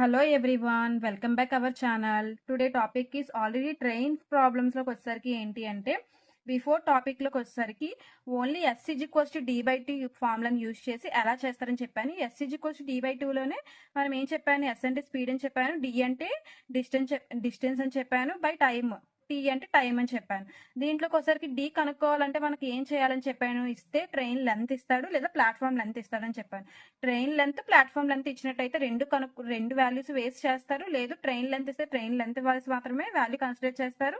Hello everyone, welcome back our channel. Today topic is already train ప్రాబ్లమ్స్లోకి వచ్చేసరికి ఏంటి అంటే బిఫోర్ టాపిక్లోకి వచ్చేసరికి ఓన్లీ S=D/T ఫార్ములాని యూజ్ చేసి ఎలా చేస్తారని చెప్పాను. S=D/2లోనే మనం ఏం చెప్పాను, S అంటే స్పీడ్ అని చెప్పాను, D అంటే డిస్టెన్స్ అని చెప్పాను, బై టైమ్ T అంటే టైం అని చెప్పాను. దీంట్లోకి వచ్చేసరికి D కనుక్కోవాలంటే మనకి ఏం చేయాలని చెప్పాను, ఇస్తే ట్రైన్ లెంత్ ఇస్తాడు లేదా ప్లాట్ఫామ్ లెంత్ ఇస్తాడని చెప్పాను. ట్రైన్ లెంత్ ప్లాట్ఫామ్ లెంత్ ఇచ్చినట్టయితే రెండు వాల్యూస్ వేస్ట్ చేస్తారు. లేదు ట్రైన్ లెంత్ ఇస్తే ట్రైన్ లెంత్ వాల్యూస్ మాత్రమే వాల్యూ కన్సిడర్ చేస్తారు,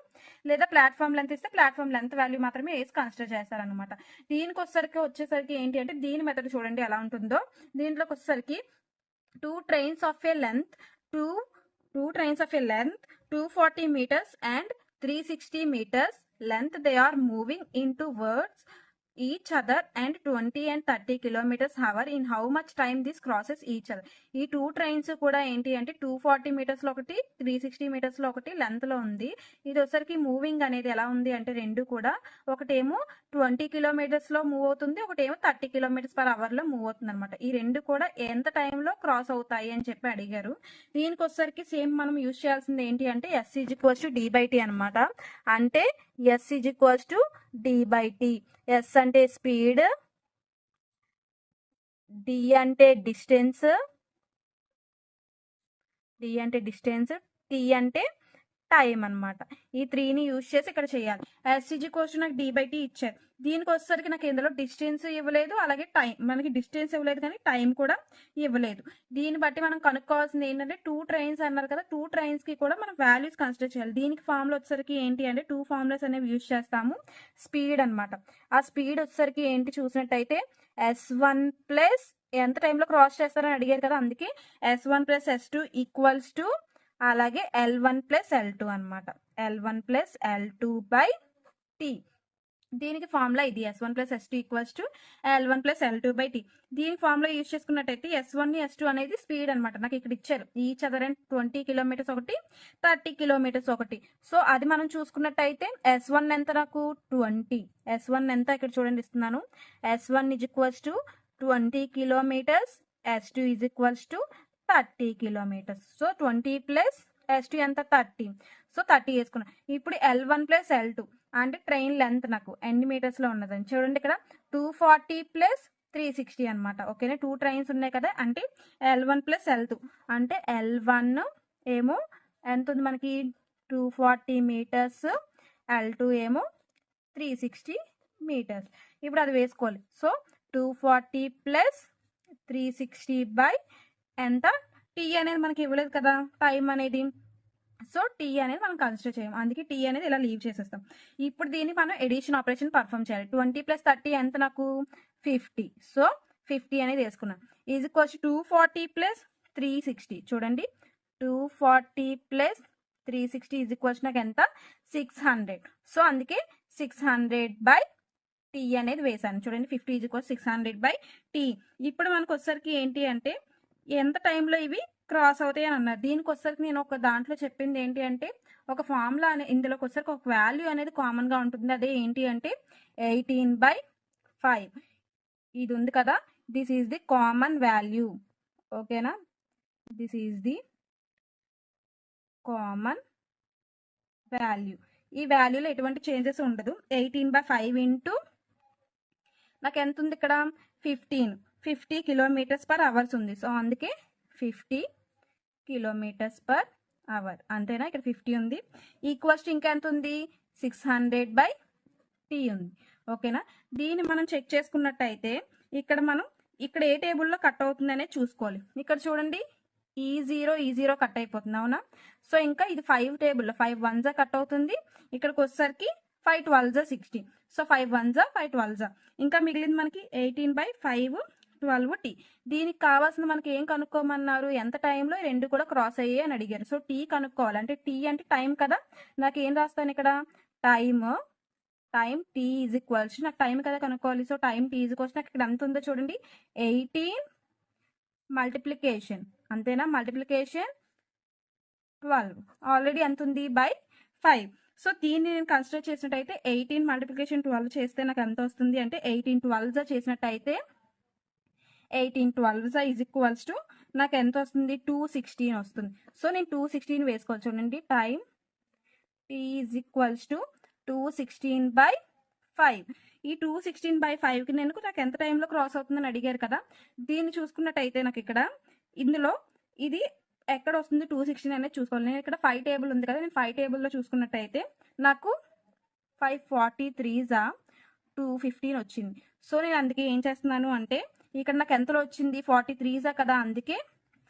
లేదా ప్లాట్ఫామ్ లెంత్ ఇస్తే ప్లాట్ఫామ్ లెంత్ వాల్యూ మాత్రమే వేసి కన్సిడర్ చేస్తారు అనమాట. దీనికి వచ్చేసరికి ఏంటి అంటే దీని మెథడ్ చూడండి ఎలా ఉంటుందో. దీంట్లోకి వచ్చేసరికి two trains of A length 240 meters and 360 meters length, they are moving in towards each other and 20 and 30 kilometers hour. In how much time this crosses each other? ఈ టూ ట్రైన్స్ కూడా ఏంటి అంటే 240 meters లో ఒకటి, 360 meters లో ఒకటి length లో ఉంది. ఇది వచ్చరికి మూవింగ్ అనేది ఎలా ఉంది అంటే రెండు కూడా ఒకటేమో 20 kilometers లో మూవ్ అవుతుంది, ఒకటేమో 30 kilometers/hour లో మూవ్ అవుతుంది అనమాట. ఈ రెండు కూడా ఎంత టైంలో క్రాస్ అవుతాయి అని చెప్పి అడిగారు. దీనికి వచ్చరికి సేమ్ మనం యూజ్ చేయాల్సింది ఏంటి అంటే S=D/T అనమాట. అంటే S=D/T. S అంటే స్పీడ్, D అంటే డిస్టెన్స్, T అంటే టైం అనమాట. ఈ 3ని యూజ్ చేసి ఇక్కడ చేయాలి. S= నాకు D/T ఇచ్చారు. దీనికి వచ్చేసరికి నాకు ఇందులో డిస్టెన్స్ ఇవ్వలేదు, అలాగే టైం, మనకి డిస్టెన్స్ ఇవ్వలేదు కానీ టైం కూడా ఇవ్వలేదు. దీన్ని బట్టి మనం కనుక్కోవాల్సింది ఏంటంటే టూ ట్రైన్స్ అన్నారు కదా, టూ ట్రైన్స్ కి కూడా మనం వాల్యూస్ కన్సిడర్ చేయాలి. దీనికి ఫార్ములా వచ్చేసరికి ఏంటి అంటే టూ ఫార్ములాస్ అనేవి యూజ్ చేస్తాము. స్పీడ్ అనమాట. ఆ స్పీడ్ వచ్చేసరికి ఏంటి చూసినట్టయితే S1 ప్లస్ ఎంత టైంలో క్రాస్ చేస్తారని అడిగారు కదా, అందుకే S1 + S2 ఈక్వల్స్ టు అలాగే L1 + L2 అనమాట. L1 + L2/T. దీనికి ఫార్ములా ఇది S1 + S2 equals to L1 + L2/T. దీని ఫార్ములా యూజ్ చేసుకున్నట్టయితే S1 S2 అనేది స్పీడ్ అనమాట. నాకు ఇక్కడ ఇచ్చారు ఈచ్ అదర్ అండ్ 20 kilometers ఒకటి, 30 kilometers ఒకటి. సో అది మనం చూసుకున్నట్టయితే S1 ఎంత, నాకు 20. S1 ఎంత ఇక్కడ చూడండి ఇస్తున్నాను. S1 = 20 kilometers, S2 = 30 kilometers. So 20 + S2 ఎంత 30. సో 30 వేసుకున్నాం. ఇప్పుడు L1 + L2 అంటే ట్రైన్ లెంత్ నాకు ఎన్ని మీటర్స్ లో ఉన్నదని చూడండి. ఇక్కడ 240 + 360 అనమాట. ఓకేనా, టూ ట్రైన్స్ ఉన్నాయి కదా, అంటే L1 + L2 అంటే L1 ఏమో ఎంత ఉంది మనకి 240 meters, L2 ఏమో 360 meters. ఇప్పుడు అది వేసుకోవాలి. సో 240 + 360 ఎంత, T అనేది మనకి ఇవ్వలేదు కదా టైం అనేది. సో T అనేది మనం కన్సిడర్ చేయం, అందుకే T అనేది ఇలా లీవ్ చేసేస్తాం. ఇప్పుడు దీన్ని మనం ఎడిషన్ ఆపరేషన్ పర్ఫామ్ చేయాలి. 20 + 30 ఎంత, నాకు 50. సో 50 అనేది వేసుకున్నాం. = 240 + 360. చూడండి 240 + 360 = నాకు ఎంత 600. సో అందుకే 600/T అనేది వేసాను. చూడండి 50 = 600/T. ఇప్పుడు మనకు వచ్చేసరికి ఏంటి అంటే ఎంత టైంలో ఇవి క్రాస్ అవుతాయి అని అన్నారు. దీనికి వచ్చేసరికి నేను ఒక దాంట్లో చెప్పింది ఏంటి అంటే ఒక ఫార్ములా ఇందులోకి వచ్చేసరికి ఒక వాల్యూ అనేది కామన్ గా ఉంటుంది. అదే ఏంటి అంటే 18/5 ఇది ఉంది కదా, this is the common value. ఓకేనా, this is the common value. ఈ వాల్యూలో ఎటువంటి చేంజెస్ ఉండదు. 18/5 ఇంటూ నాకు ఎంత ఉంది ఇక్కడ 50 kilometers/hour ఉంది. సో అందుకే 50 kilometers/hour. అంతేనా, ఇక్కడ 50 ఉంది. ఈక్వల్స్ టు ఇంకా ఎంత ఉంది 600/T ఉంది. ఓకేనా, దీన్ని మనం చెక్ చేసుకున్నట్టయితే ఇక్కడ ఏ టేబుల్లో కట్ అవుతుంది అనేది చూసుకోవాలి. ఇక్కడ చూడండి E0 కట్ అయిపోతుంది, అవునా. సో ఇంకా ఇది 5 టేబుల్లో 5 1s కట్ అవుతుంది. ఇక్కడికి వచ్చేసరికి 5 12s 60. So 5 1s 5 12s. ఇంకా మిగిలింది మనకి 18/5 12T. దీనికి కావాల్సింది మనకి ఏం కనుక్కోమన్నారు, ఎంత టైంలో రెండు కూడా క్రాస్ అయ్యాయి అని అడిగారు. సో T కనుక్కోవాలి. అంటే T అంటే టైం కదా, నాకు ఏం రాస్తాను ఇక్కడ టైం T = నాకు టైం కదా కనుక్కోవాలి. సో టైం T = నాకు ఇక్కడ ఎంత ఉందో చూడండి 18 మల్టిప్లికేషన్, అంతేనా, మల్టిప్లికేషన్ 12 ఆల్రెడీ ఎంత ఉంది /5. సో దీన్ని నేను కన్సిడర్ చేసినట్టయితే 18 మల్టిప్లికేషన్ 12 చేస్తే నాకు ఎంత వస్తుంది అంటే 18 12s చేసినట్టయితే 18 12s = నాకు ఎంత వస్తుంది 216 వస్తుంది. సో నేను 216 వేసుకోవచ్చు. చూడండి time t is equals to 216/5. ఈ 216/5కి నాకు ఎంత టైంలో క్రాస్ అవుతుందని అడిగారు కదా. దీన్ని చూసుకున్నట్టయితే నాకు ఇక్కడ ఇందులో ఇది ఎక్కడ వస్తుంది 216 అనేది చూసుకోవాలి. నేను ఇక్కడ 5 టేబుల్ ఉంది కదా, నేను 5 టేబుల్లో చూసుకున్నట్టయితే నాకు 543 215 వచ్చింది. సో నేను అందుకే ఏం చేస్తున్నాను అంటే ఇక్కడ నాకు ఎంతలో వచ్చింది 43 కదా, అందుకే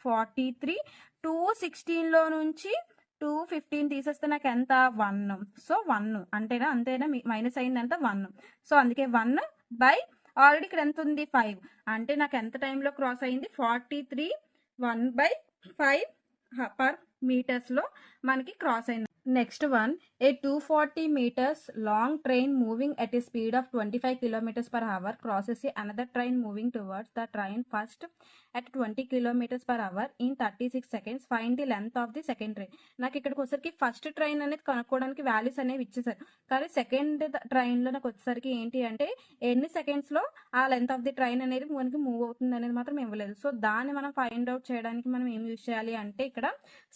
43 216లో నుంచి 215 తీసేస్తే నాకు ఎంత 1. సో 1 అంతేనా మైనస్ అయింది ఎంత 1. సో అందుకే 1 బై ఆల్రెడీ ఇక్కడ ఎంత ఉంది 5 అంటే నాకు ఎంత టైంలో క్రాస్ అయింది 43 1/5 పర్ మీటర్స్ లో మనకి క్రాస్ అయింది. Next one, A 240 meters long train moving at a speed of 25 kilometers per hour crosses another train moving towards the train first at 20 kilometers per hour in 36 seconds. Find the length of the second train. నాకు ఇక్కడికి వచ్చేసరికి first train అనేది కనుక్కోవడానికి values అనేవి ఇచ్చేసారు, కానీ second ట్రైన్లో నాకు వచ్చేసరికి ఏంటి అంటే ఎన్ని సెకండ్స్లో ఆ లెంత్ ఆఫ్ ది ట్రైన్ అనేది మనకి మూవ్ అవుతుంది అనేది మాత్రం ఇవ్వలేదు. సో దాన్ని మనం ఫైండ్ అవుట్ చేయడానికి మనం ఏం యూజ్ చేయాలి అంటే ఇక్కడ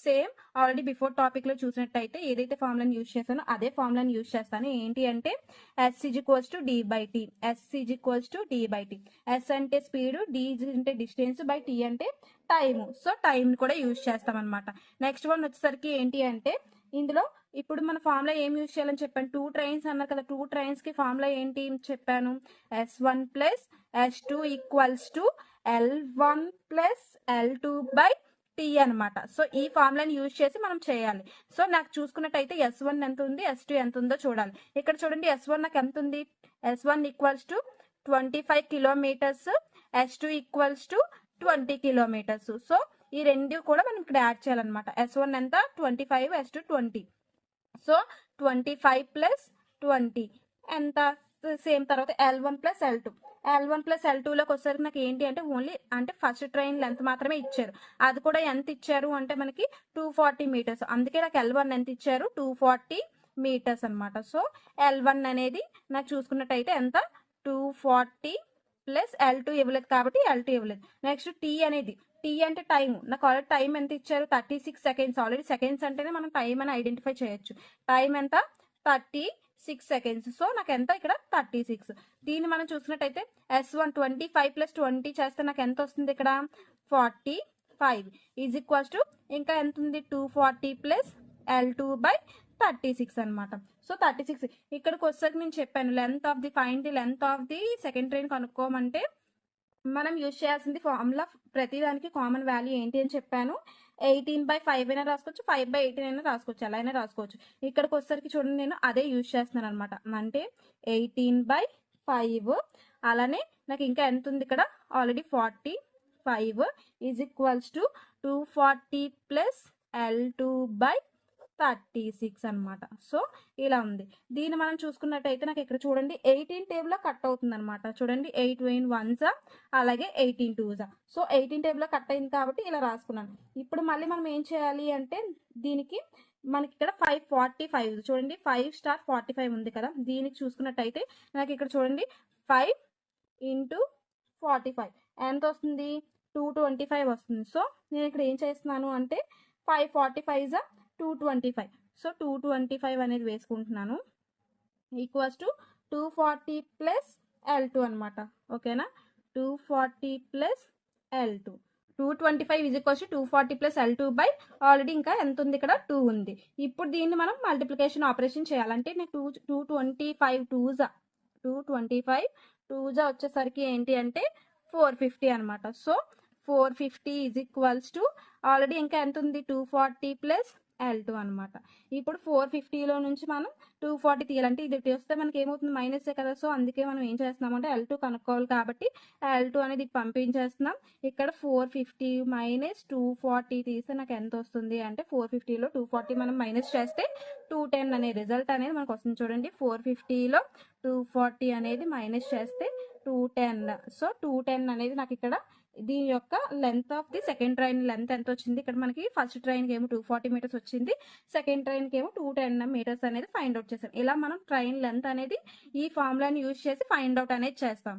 సేమ్ ఆల్రెడీ బిఫోర్ టాపిక్లో చూసినట్టయితే ఏదైతే ఫార్ములాని యూజ్ చేస్తానో అదే ఫార్ములాని యూజ్ చేస్తాను. ఏంటి అంటే S = D/T. S = D/T. S అంటే స్పీడ్, D అంటే డిస్టెన్స్, బై T అంటే టైమ్. సో టైం కూడా యూజ్ చేస్తాం అనమాట. నెక్స్ట్ వన్ వచ్చేసరికి ఏంటి అంటే ఇందులో ఇప్పుడు మన ఫార్ములా ఏం యూజ్ చేయాలని చెప్పాను, 2 ట్రైన్స్ అన్నారు కదా, 2 ట్రైన్స్ కి ఫార్ములా ఏంటి చెప్పాను, S1 + S2 = L1 + L2/T అనమాట. సో ఈ ఫార్ములాని యూజ్ చేసి మనం చేయాలి. సో నాకు చూసుకున్నట్టయితే S1 ఎంత ఉంది, S2 ఎంత ఉందో చూడాలి. ఇక్కడ చూడండి S1 నాకు ఎంత ఉంది, S1 = 25 kilometres, S2 = 20 kilometres. So ఈ రెండు కూడా మనం ఇక్కడ యాడ్ చేయాలన్నమాట. S1 ఎంత 25, S2 20. సో 25 + 20 ఎంత సేమ్. తర్వాత L1 + L2. L1 + L2లోకి వచ్చేసరికి నాకు ఏంటి అంటే ఓన్లీ అంటే ఫస్ట్ ట్రైన్ లెంత్ మాత్రమే ఇచ్చారు. అది కూడా ఎంత ఇచ్చారు అంటే మనకి 240 meters. అందుకే నాకు L1 ఎంత ఇచ్చారు 240 meters అనమాట. సో L1 అనేది నాకు చూసుకున్నట్టయితే ఎంత 240 + L2 ఇవ్వలేదు కాబట్టి L2 ఇవ్వలేదు. నెక్స్ట్ T అనేది, T అంటే టైం. నాకు ఆల్రెడీ టైం ఎంత ఇచ్చారు 36 seconds. ఆల్రెడీ సెకండ్స్ అంటేనే మనం టైం అని ఐడెంటిఫై చేయొచ్చు. టైం ఎంత 36 seconds. సో నాకు ఎంత ఇక్కడ 36. దీన్ని మనం చూసినట్టయితే S1 25 + 20 చేస్తే నాకు ఎంత వస్తుంది ఇక్కడ 45 = ఇంకా ఎంత ఉంది 240 + L2/36 అనమాట. సో 36 ఇక్కడికి వచ్చేసరికి నేను చెప్పాను length of the find the length of the second train కనుక్కోమంటే మనం యూజ్ చేయాల్సింది ఫార్ములా ప్రతిదానికి కామన్ వాల్యూ ఏంటి అని చెప్పాను. 18/5 అయినా రాసుకోవచ్చు, 5/18 అయినా రాసుకోవచ్చు, ఎలా అయినా రాసుకోవచ్చు. ఇక్కడికి వచ్చేసరికి చూడండి నేను అదే యూజ్ చేస్తున్నాను అనమాట. అంటే 18/5 అలానే నాకు ఇంకా ఎంత ఉంది ఇక్కడ ఆల్రెడీ 45 = 240 + L2/36 అనమాట. సో ఇలా ఉంది. దీన్ని మనం చూసుకున్నట్టయితే నాకు ఇక్కడ చూడండి 18 టేబుల్లో కట్ అవుతుంది అనమాట. చూడండి 8 1s అలాగే 18 2s. సో 18 టేబుల్లో కట్ అయింది కాబట్టి ఇలా రాసుకున్నాను. ఇప్పుడు మళ్ళీ మనం ఏం చేయాలి అంటే దీనికి మనకి ఇక్కడ 545 చూడండి 5 * 45 ఉంది కదా, దీనికి చూసుకున్నట్టయితే నాకు ఇక్కడ చూడండి 5 × 45 ఎంత వస్తుంది 225 వస్తుంది. సో నేను ఇక్కడ ఏం చేస్తున్నాను అంటే 545 225. సో 225 అనేది వేసుకుంటున్నాను = 240 + L2 అనమాట. ఓకేనా, 240 + L2. 225 = 240 + L2 ఆల్రెడీ ఇంకా ఎంత ఉంది ఇక్కడ 2 ఉంది. ఇప్పుడు దీన్ని మనం మల్టిప్లికేషన్ ఆపరేషన్ చేయాలంటే నాకు 225 2s వచ్చేసరికి ఏంటి అంటే 450 అనమాట. సో 450 = ఆల్రెడీ ఇంకా ఎంత ఉంది 240 + L2 అనమాట. ఇప్పుడు 450లో నుంచి మనం 240 తీయాలంటే ఇది వస్తే మనకి ఏమవుతుంది మైనసే కదా. సో అందుకే మనం ఏం చేస్తున్నామంటే L2 కనుక్కోవాలి కాబట్టి L2 అనేది పంపించేస్తున్నాం. ఇక్కడ 450 - 240 తీస్తే నాకు ఎంత వస్తుంది అంటే 450లో 240 మనం మైనస్ చేస్తే 210 అనే రిజల్ట్ అనేది మనకు వస్తుంది. చూడండి 450లో 240 అనేది మైనస్ చేస్తే 210. సో 210 అనేది నాకు ఇక్కడ దీని యొక్క length of the second train length ఎంత వచ్చింది, ఇక్కడ మనకి ఫస్ట్ ట్రైన్కి ఏమో 240 meters వచ్చింది, సెకండ్ ట్రైన్కి ఏమో 210 meters అనేది ఫైండ్ అవుట్ చేసాం. ఇలా మనం ట్రైన్ లెంత్ అనేది ఈ ఫార్ములాని యూజ్ చేసి ఫైండ్ అవుట్ అనేది చేస్తాం.